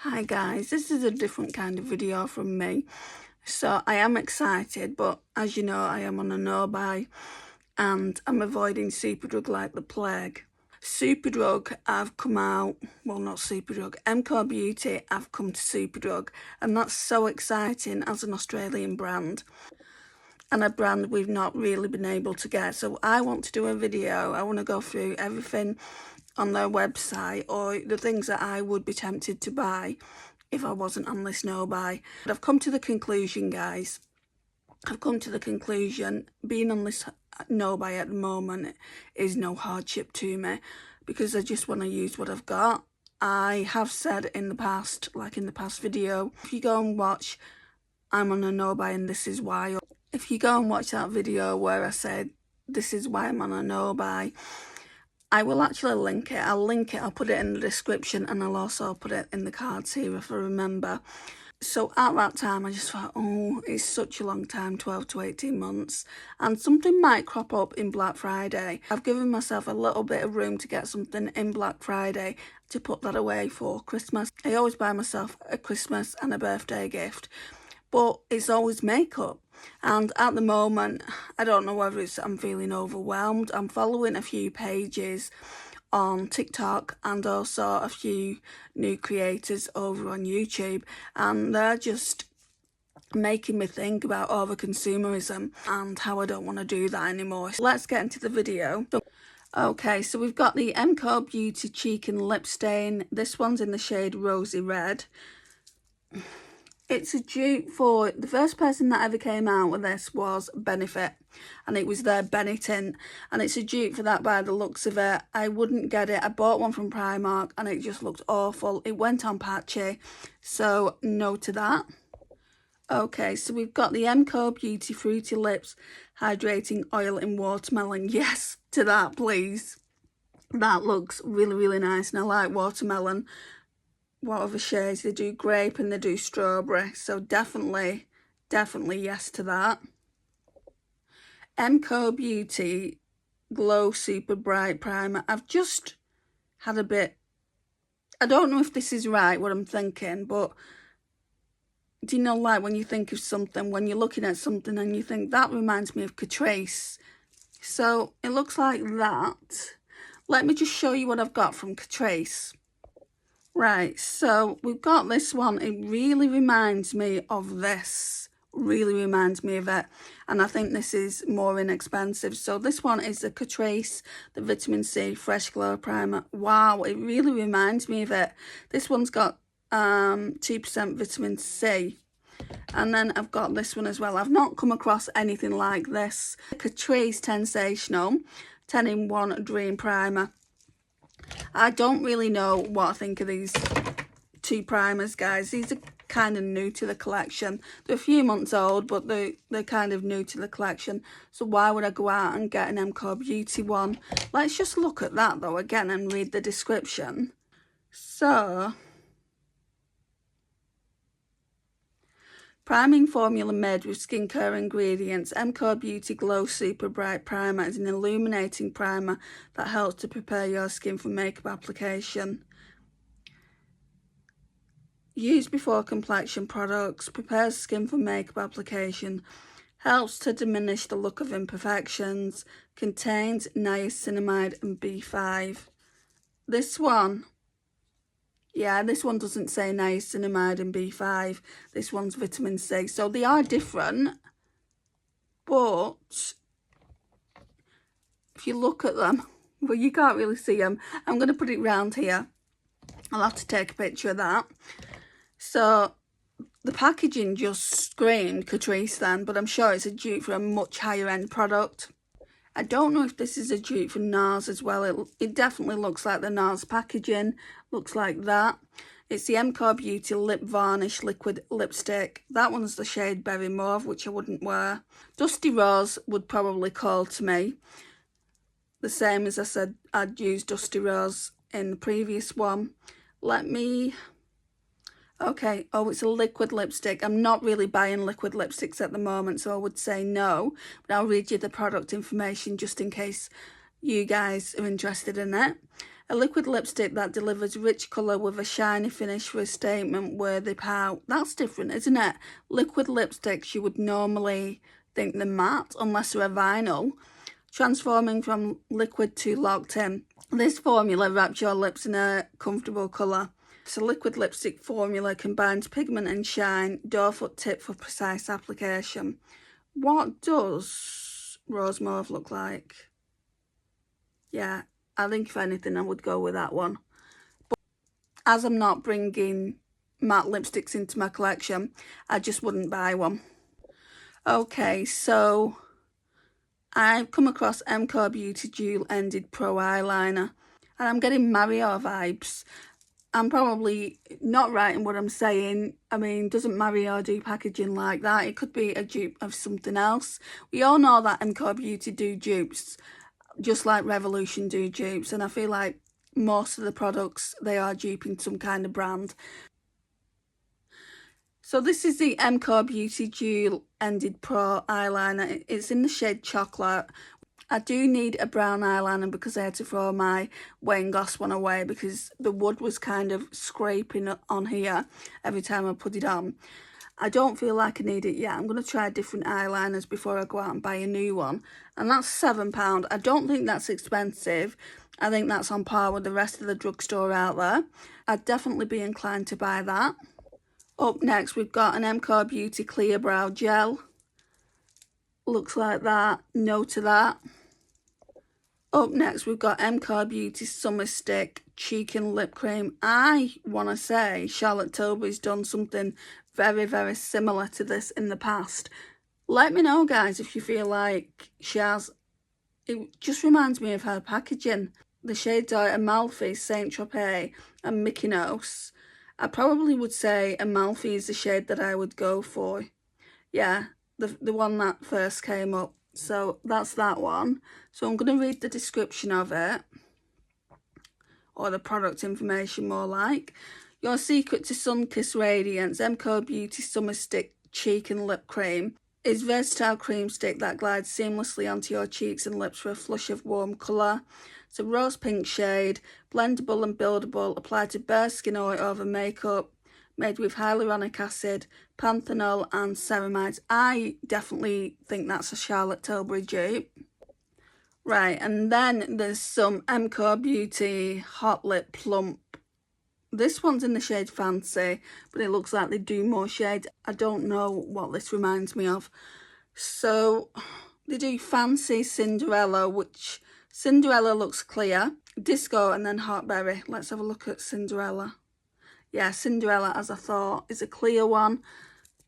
Hi guys, this is a different kind of video from me. So I am excited, but as you know, I am on a no-buy and I'm avoiding Superdrug like the plague. Superdrug, I've come out, well not Superdrug, MCO Beauty, I've come to Superdrug, and that's so exciting as an Australian brand. And a brand we've not really been able to get. So I want to do a video, I want to go through everything on their website or the things that I would be tempted to buy if I wasn't on this no-buy. But I've come to the conclusion, guys, being on this no-buy at the moment is no hardship to me because I just want to use what I've got. I have said in the past, like in the past video, if you go and watch I'm on a no-buy and this is why, or if you go and watch that video where I said this is why I'm on a no-buy, I will actually link it. I'll put it in the description, and I'll also put it in the cards here if I remember. So at that time, I just thought, oh, it's such a long time, 12 to 18 months, and something might crop up in Black Friday. I've given myself a little bit of room to get something in Black Friday to put that away for Christmas. I always buy myself a Christmas and a birthday gift, but it's always makeup. And at the moment, I don't know whether it's I'm feeling overwhelmed. I'm following a few pages on TikTok and also a few new creators over on YouTube, and they're just making me think about over-consumerism and how I don't want to do that anymore. So let's get into the video. Okay, so we've got the MCO Beauty Cheek and Lip Stain. This one's in the shade Rosy Red. It's a dupe for, the first person that ever came out with this was Benefit, and it was their Benny tint, and it's a dupe for that by the looks of it. I wouldn't get it. I bought one from Primark and it just looked awful. It went on patchy, so no to that. Okay, so we've got the MCO Beauty Fruity Lips Hydrating Oil in Watermelon. Yes to that, please. That looks really, really nice, and I like watermelon. What other shades? They do grape and they do strawberry, so definitely yes to that. MCO Beauty Glow Super Bright Primer. I've just had a bit, I don't know if this is right what I'm thinking, but do you know, like when you think of something, when you're looking at something and you think that reminds me of Catrice, so it looks like that. Let me just show you what I've got from Catrice. Right, so we've got this one. It really reminds me of this. Really reminds me of it. And I think this is more inexpensive. So this one is the Catrice, the Vitamin C Fresh Glow Primer. Wow, it really reminds me of it. This one's got 2% vitamin C. And then I've got this one as well. I've not come across anything like this. Catrice Sensational 10-in-1 Dream Primer. I don't really know what I think of these two primers, guys. These are kind of new to the collection. They're a few months old, but they're kind of new to the collection. So why would I go out and get an MCO Beauty one? Let's just look at that, though, again, and read the description. So, priming formula made with skincare ingredients. MCO Beauty Glow Super Bright Primer is an illuminating primer that helps to prepare your skin for makeup application. Used before complexion products, prepares skin for makeup application, helps to diminish the look of imperfections, contains niacinamide and B5. This one, yeah, this one doesn't say niacinamide and B5. This one's vitamin C. So they are different. But if you look at them, well, you can't really see them. I'm going to put it round here. I'll have to take a picture of that. So the packaging just screamed Catrice then, but I'm sure it's a dupe for a much higher end product. I don't know if this is a dupe for NARS as well. It definitely looks like the NARS packaging. Looks like that. It's the MCO Beauty Lip Varnish Liquid Lipstick. That one's the shade Berry Mauve, which I wouldn't wear. Dusty Rose would probably call to me. The same as I said I'd use Dusty Rose in the previous one. Okay, oh, it's a liquid lipstick. I'm not really buying liquid lipsticks at the moment, so I would say no. But I'll read you the product information just in case you guys are interested in it. A liquid lipstick that delivers rich colour with a shiny finish for a statement-worthy pout. That's different, isn't it? Liquid lipsticks, you would normally think they're matte, unless they're a vinyl. Transforming from liquid to locked in. This formula wraps your lips in a comfortable colour. So liquid lipstick formula combines pigment and shine, doe-foot tip for precise application. What does Rose Mauve look like? Yeah, I think if anything I would go with that one. But as I'm not bringing matte lipsticks into my collection, I just wouldn't buy one. Okay, so I've come across MCO Beauty Dual Ended Pro Eyeliner, and I'm getting Mario vibes. I'm probably not right in what I'm saying. I mean, doesn't Mario do packaging like that? It could be a dupe of something else. We all know that MCO Beauty do dupes, just like Revolution do dupes, and I feel like most of the products, they are duping some kind of brand. So this is the MCO Beauty Dual Ended Pro Eyeliner. It's in the shade Chocolate. I do need a brown eyeliner because I had to throw my Wayne Goss one away because the wood was kind of scraping on here every time I put it on. I don't feel like I need it yet. I'm going to try different eyeliners before I go out and buy a new one. And that's £7. I don't think that's expensive. I think that's on par with the rest of the drugstore out there. I'd definitely be inclined to buy that. Up next, we've got an MCO Beauty Clear Brow Gel. Looks like that. No to that. Up next, we've got MCO Beauty Summer Stick Cheek and Lip Cream. I want to say Charlotte Tilbury's done something very, very similar to this in the past. Let me know, guys, if you feel like she has. It just reminds me of her packaging. The shades are Amalfi, Saint Tropez and Mykonos. I probably would say Amalfi is the shade that I would go for. Yeah, the one that first came up. So that's that one. So I'm going to read the description of it, or the product information more like. Your secret to sun-kissed radiance, MCO Beauty Summer Stick Cheek and Lip Cream is versatile cream stick that glides seamlessly onto your cheeks and lips for a flush of warm colour. It's a rose pink shade, blendable and buildable, applied to bare skin or over makeup, made with hyaluronic acid, panthenol and ceramides. I definitely think that's a Charlotte Tilbury dupe. Right, and then there's some MCO Beauty Hot Lip Plump. This one's in the shade Fancy, but it looks like they do more shades. I don't know what this reminds me of. So they do Fancy Cinderella, which Cinderella looks clear, Disco and then Hot Berry. Let's have a look at Cinderella. Yeah, Cinderella, as I thought, is a clear one.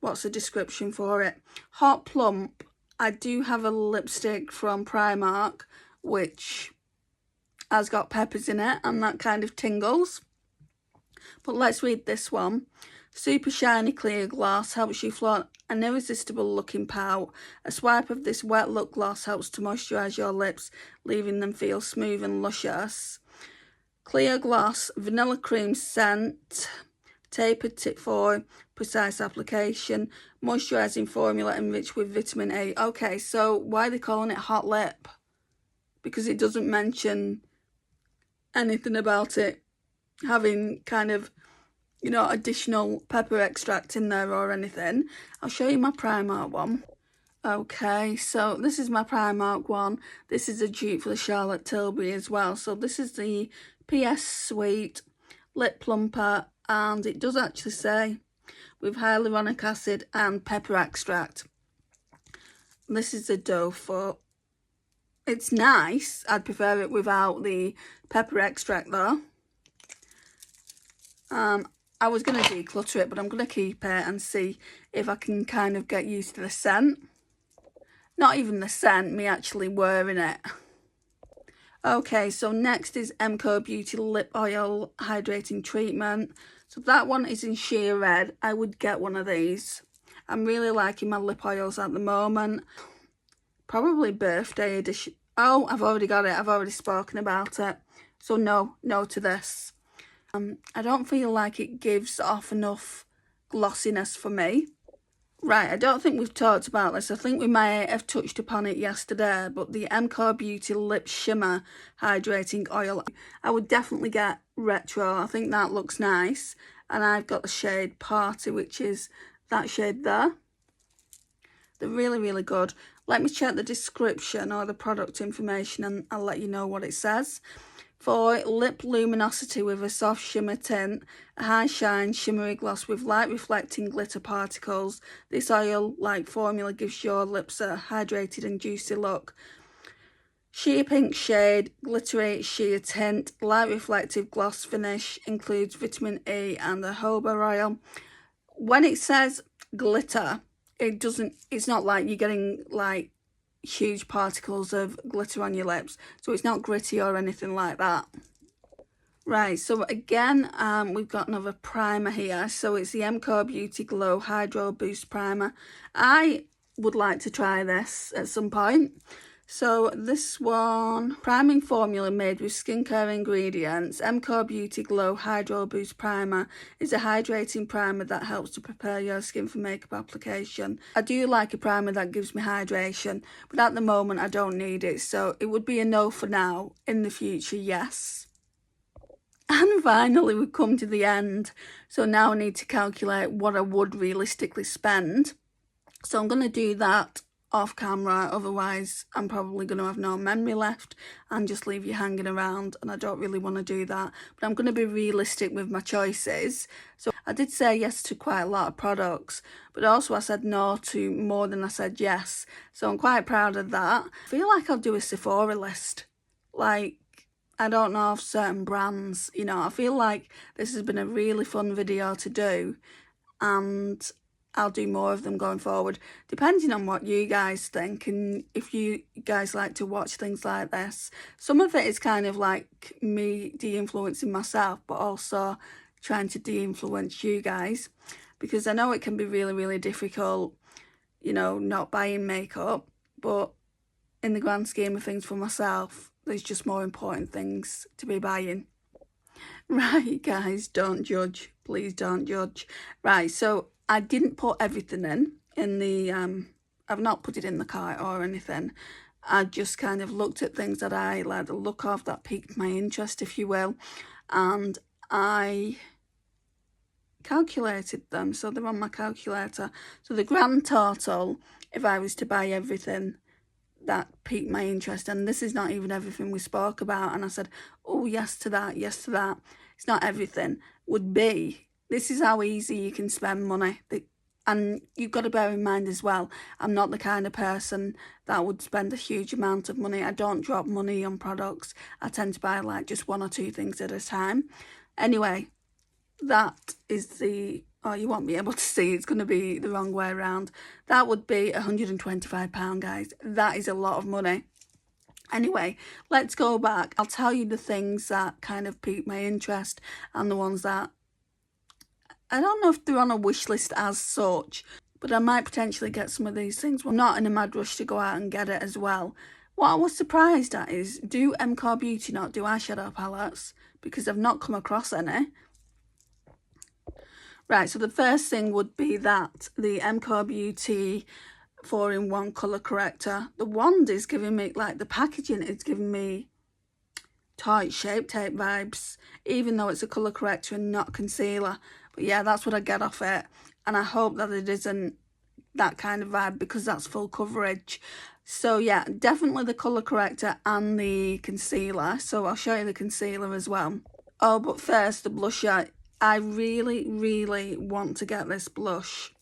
What's the description for it? Hot Plump. I do have a lipstick from Primark, which has got peppers in it, and that kind of tingles. But let's read this one. Super shiny clear gloss helps you flaunt an irresistible looking pout. A swipe of this wet look gloss helps to moisturise your lips, leaving them feel smooth and luscious. Clear gloss, vanilla cream scent, tapered tip for precise application, moisturising formula enriched with vitamin A. Okay, so why are they calling it hot lip? Because it doesn't mention anything about it having kind of, you know, additional pepper extract in there or anything. I'll show you my Primark one. Okay, so this is my Primark one. This is a dupe for the Charlotte Tilbury as well. So this is the PS Sweet Lip Plumper, and it does actually say with hyaluronic acid and pepper extract. This is the doe foot. It's nice. I'd prefer it without the pepper extract though. I was going to declutter it, but I'm going to keep it and see if I can kind of get used to the scent. Not even the scent, me actually wearing it. Okay, so next is MCO Beauty Lip Oil Hydrating Treatment. So that one is in sheer red. I would get one of these. I'm really liking my lip oils at the moment. Probably birthday edition. Oh, I've already got it. I've already spoken about it. So no to this. I don't feel like it gives off enough glossiness for me. Right, I don't think we've talked about this. I think we may have touched upon it yesterday, but the MCO Beauty Lip Shimmer Hydrating Oil, I would definitely get Retro. I think that looks nice. And I've got the shade Party, which is that shade there. They're really, really good. Let me check the description or the product information and I'll let you know what it says. For lip luminosity with a soft shimmer tint, a high shine shimmery gloss with light reflecting glitter particles, this oil-like formula gives your lips a hydrated and juicy look. Sheer pink shade, glittery sheer tint, light reflective gloss finish, includes vitamin E and the jojoba oil. When it says glitter, it's not like you're getting like huge particles of glitter on your lips, so it's not gritty or anything like that. Right, so again, we've got another primer here. So it's the MCO Beauty Glow Hydro Boost Primer. I would like to try this at some point. So this one, priming formula made with skincare ingredients. MCO Beauty Glow Hydro Boost Primer is a hydrating primer that helps to prepare your skin for makeup application. I do like a primer that gives me hydration, but at the moment I don't need it, so it would be a no for now. In the future, yes. And finally we've come to the end, so now I need to calculate what I would realistically spend. So I'm going to do that off camera, otherwise I'm probably going to have no memory left and just leave you hanging around, and I don't really want to do that. But I'm going to be realistic with my choices. So I did say yes to quite a lot of products, but also I said no to more than I said yes, so I'm quite proud of that. I feel like I'll do a Sephora list, like I don't know of certain brands, you know. I feel like this has been a really fun video to do, and I'll do more of them going forward, depending on what you guys think and if you guys like to watch things like this. Some of it is kind of like me de-influencing myself, but also trying to de-influence you guys, because I know it can be really, really difficult, you know, not buying makeup, but in the grand scheme of things for myself, there's just more important things to be buying. Right, guys, don't judge. Please don't judge. Right, so I didn't put everything in the, I've not put it in the cart or anything. I just kind of looked at things that I like the look of, that piqued my interest, if you will, and I calculated them, so they're on my calculator. So the grand total, if I was to buy everything that piqued my interest, and this is not even everything we spoke about, and I said, oh, yes to that, yes to that, it's not everything, would be, this is how easy you can spend money. And you've got to bear in mind as well, I'm not the kind of person that would spend a huge amount of money. I don't drop money on products. I tend to buy like just one or two things at a time. Anyway, that is the, oh, you won't be able to see, it's going to be the wrong way around. That would be £125, guys. That is a lot of money. Anyway, let's go back. I'll tell you the things that kind of piqued my interest and the ones that I don't know if they're on a wish list as such, but I might potentially get some of these things. I'm not in a mad rush to go out and get it as well. What I was surprised at is, do MCO Beauty not do eyeshadow palettes? Because I've not come across any. Right, so the first thing would be that, the MCO Beauty 4-in-1 colour corrector. The wand is giving me, like the packaging is giving me tight Shape Tape vibes, even though it's a colour corrector and not concealer. But yeah, that's what I get off it, and I hope that it isn't that kind of vibe, because that's full coverage. So yeah, definitely the colour corrector and the concealer. So I'll show you the concealer as well. Oh, but first, the blusher. I really, really want to get this blush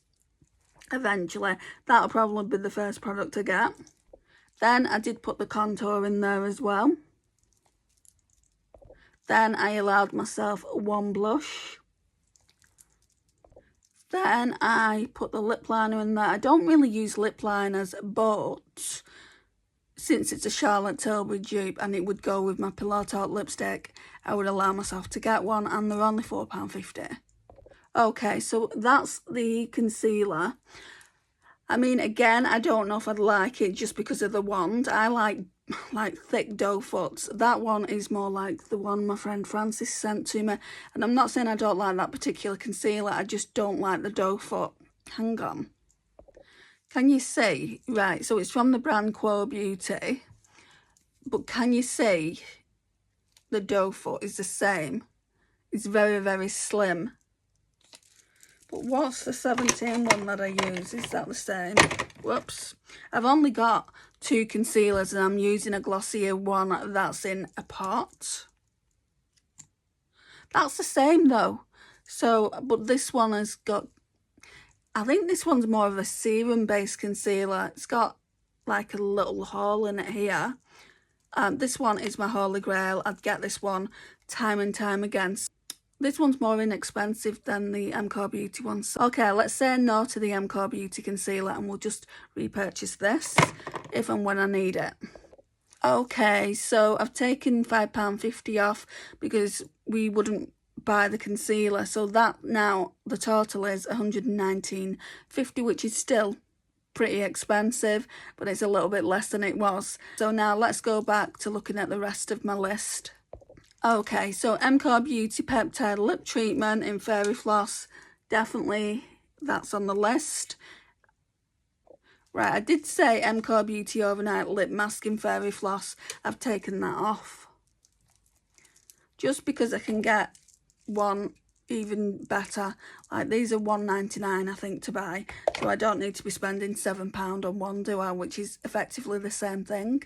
eventually. That'll probably be the first product I get. Then I did put the contour in there as well. Then I allowed myself one blush. Then I put the lip liner in there. I don't really use lip liners, but since it's a Charlotte Tilbury dupe and it would go with my Pillow Talk lipstick, I would allow myself to get one, and they're only £4.50. Okay, so that's the concealer. I mean, again, I don't know if I'd like it just because of the wand. I like thick doe foots. That one is more like the one my friend Francis sent to me, and I'm not saying I don't like that particular concealer, I just don't like the doe foot. Hang on. Can you see? Right, so it's from the brand MCO Beauty. But can you see the doe foot is the same? It's very, very slim. But what's the 17 one that I use? Is that the same? Whoops. I've only got 2 concealers and I'm using a glossier one that's in a pot. That's the same though. So, but this one has got, I think this one's more of a serum based concealer. It's got like a little hole in it here. This one is my holy grail. I'd get this one time and time again. This one's more inexpensive than the MCO Beauty one. So, okay, let's say no to the MCO Beauty concealer and we'll just repurchase this if and when I need it. Okay, so I've taken £5.50 off because we wouldn't buy the concealer. So that now the total is £119.50, which is still pretty expensive, but it's a little bit less than it was. So now let's go back to looking at the rest of my list. Okay, so MCO Beauty Peptide Lip Treatment in Fairy Floss, definitely that's on the list. Right, I did say MCO Beauty Overnight Lip Mask in Fairy Floss. I've taken that off. Just because I can get one even better. Like these are £1.99 I think to buy. So I don't need to be spending £7 on one, do I? Which is effectively the same thing.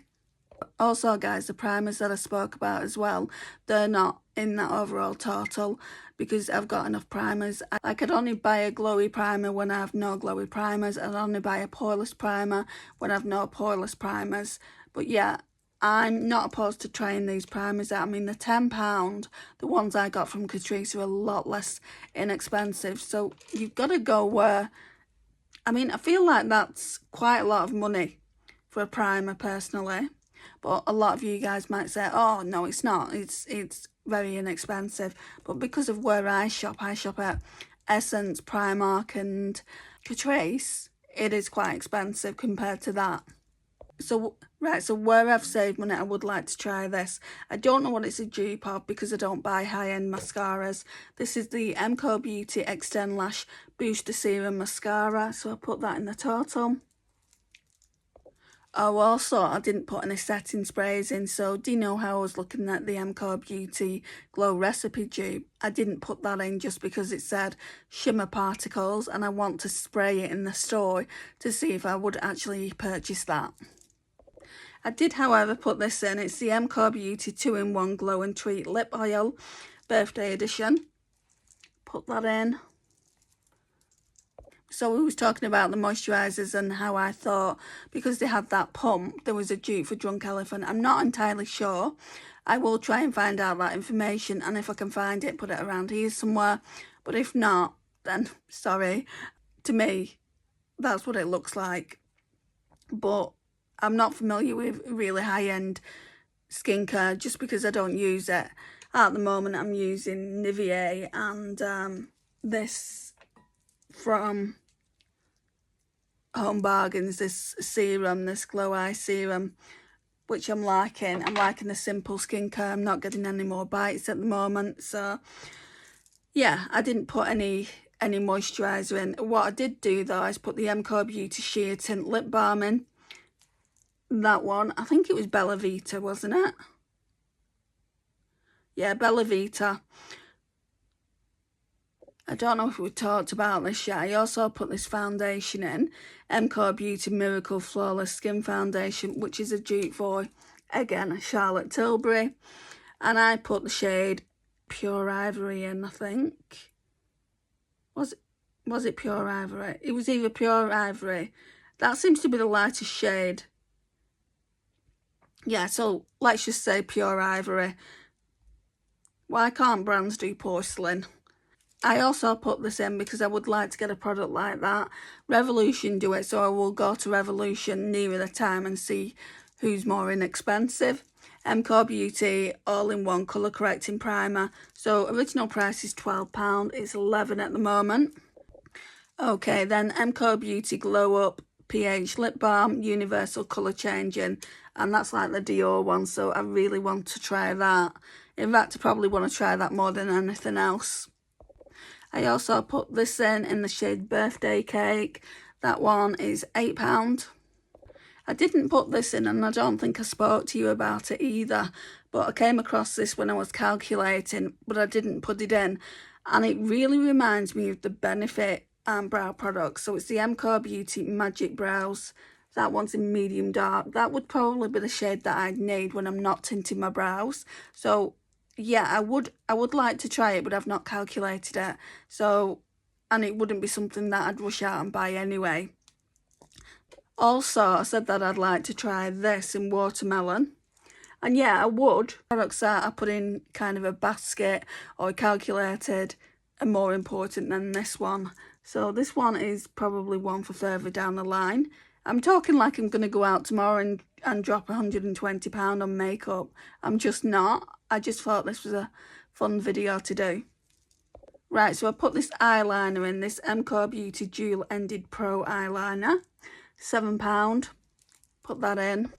Also guys, the primers that I spoke about as well, they're not in that overall total because I've got enough primers. I could only buy a glowy primer when I have no glowy primers. I'd only buy a poreless primer when I have no poreless primers. But yeah, I'm not opposed to trying these primers out. I mean, the £10, the ones I got from Catrice are a lot less inexpensive. So you've got to go where, I mean, I feel like that's quite a lot of money for a primer personally. But a lot of you guys might say, oh, no, it's not. It's very inexpensive. But because of where I shop at Essence, Primark and Catrice, it is quite expensive compared to that. So, right, so where I've saved money, I would like to try this. I don't know what it's a dupe of because I don't buy high-end mascaras. This is the MCO Beauty Extend Lash Booster Serum Mascara. So I put that in the total. Oh, also, I didn't put any setting sprays in, so do you know how I was looking at the MCO Beauty Glow Recipe dupe? I didn't put that in just because it said shimmer particles, and I want to spray it in the store to see if I would actually purchase that. I did, however, put this in. It's the MCO Beauty 2-in-1 Glow and Treat Lip Oil Birthday Edition. Put that in. So we was talking about the moisturisers and how I thought because they had that pump, there was a dupe for Drunk Elephant. I'm not entirely sure. I will try and find out that information, and if I can find it, put it around here somewhere. But if not, then sorry. To me, that's what it looks like. But I'm not familiar with really high-end skincare just because I don't use it. At the moment, I'm using Nivea and this from Home Bargains, this serum, this Glow Eye Serum, which I'm liking. I'm liking the simple skincare. I'm not getting any more bites at the moment. So, yeah, I didn't put any moisturiser in. What I did do, though, is put the MCO Beauty Sheer Tint Lip Balm in. That one. I think it was Bella Vita, wasn't it? Yeah, Bella Vita. I don't know if we talked about this yet. I also put this foundation in, MCO Beauty Miracle Flawless Skin Foundation, which is a dupe for, again, Charlotte Tilbury. And I put the shade Pure Ivory in, I think. Was it Pure Ivory? It was either Pure Ivory. That seems to be the lightest shade. Yeah, so let's just say Pure Ivory. Why can't brands do porcelain? I also put this in because I would like to get a product like that. Revolution do it, so I will go to Revolution nearer the time and see who's more inexpensive. MCO Beauty All-in-One Colour Correcting Primer. So original price is £12. It's £11 at the moment. Okay, then MCO Beauty Glow Up pH Lip Balm Universal Colour Changing. And that's like the Dior one, so I really want to try that. In fact, I probably want to try that more than anything else. I also put this in the shade Birthday Cake. That one is £8. I didn't put this in, and I don't think I spoke to you about it either, but I came across this when I was calculating, but I didn't put it in, and it really reminds me of the Benefit brow products. So it's the MCO Beauty Magic Brows. That one's in medium dark. That would probably be the shade that I'd need when I'm not tinting my brows. So yeah, I would like to try it, but I've not calculated it. So, and it wouldn't be something that I'd rush out and buy anyway. Also, I said that I'd like to try this in watermelon. And yeah, I would. Products that I put in kind of a basket or calculated are more important than this one. So this one is probably one for further down the line. I'm talking like I'm going to go out tomorrow and drop £120 on makeup. I'm just not. I just thought this was a fun video to do. Right, so I put this eyeliner in, this MCO Beauty Dual Ended Pro Eyeliner. £7. Put that in.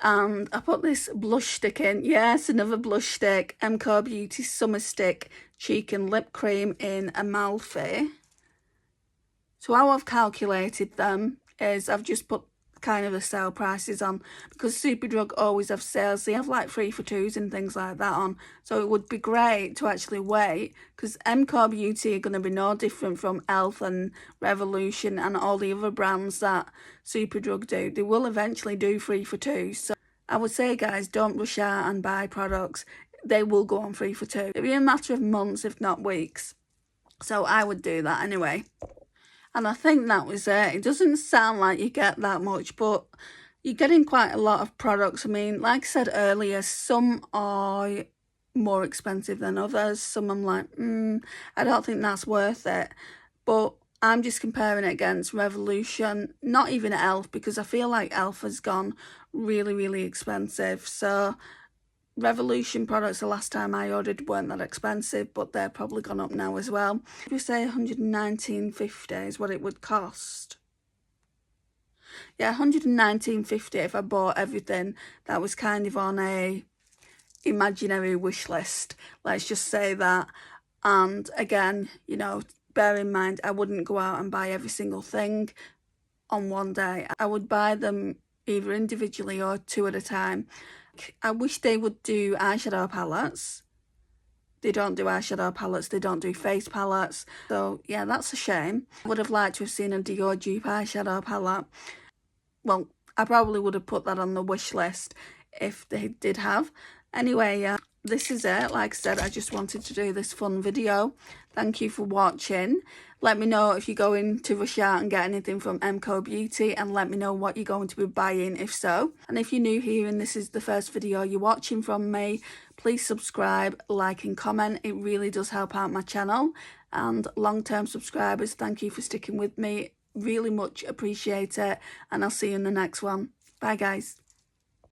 And I put this blush stick in. Yes, another blush stick. MCO Beauty Summer Stick Cheek and Lip Cream in Amalfi. So how I've calculated them is I've just put kind of the sale prices on, because Superdrug always have sales. They have like 3 for 2s and things like that on. So it would be great to actually wait, because MCO Beauty are going to be no different from Elf and Revolution and all the other brands that Superdrug do. They will eventually do 3 for 2s. So I would say, guys, don't rush out and buy products. They will go on 3 for 2. It'll be a matter of months, if not weeks. So I would do that anyway. And I think that was it. It doesn't sound like you get that much, but you're getting quite a lot of products. I mean, like I said earlier, some are more expensive than others. Some I'm like, I don't think that's worth it. But I'm just comparing it against Revolution, not even Elf, because I feel like Elf has gone really, really expensive. So Revolution products the last time I ordered weren't that expensive, but they're probably gone up now as well. We say £119.50 is what it would cost. Yeah, £119.50 if I bought everything that was kind of on a imaginary wish list. Let's just say that. And again, you know, bear in mind, I wouldn't go out and buy every single thing on one day. I would buy them either individually or 2 at a time. I wish they would do eyeshadow palettes. They don't do eyeshadow palettes, they don't do face palettes. So yeah, that's a shame. I would have liked to have seen a Dior dupe eyeshadow palette. Well, I probably would have put that on the wish list if they did have. Anyway, this is it. Like I said, I just wanted to do this fun video. Thank you for watching. Let me know if you're going to rush out and get anything from MCO Beauty, and let me know what you're going to be buying if so. And if you're new here and this is the first video you're watching from me, please subscribe, like and comment. It really does help out my channel. And long-term subscribers, thank you for sticking with me. Really much appreciate it. And I'll see you in the next one. Bye guys.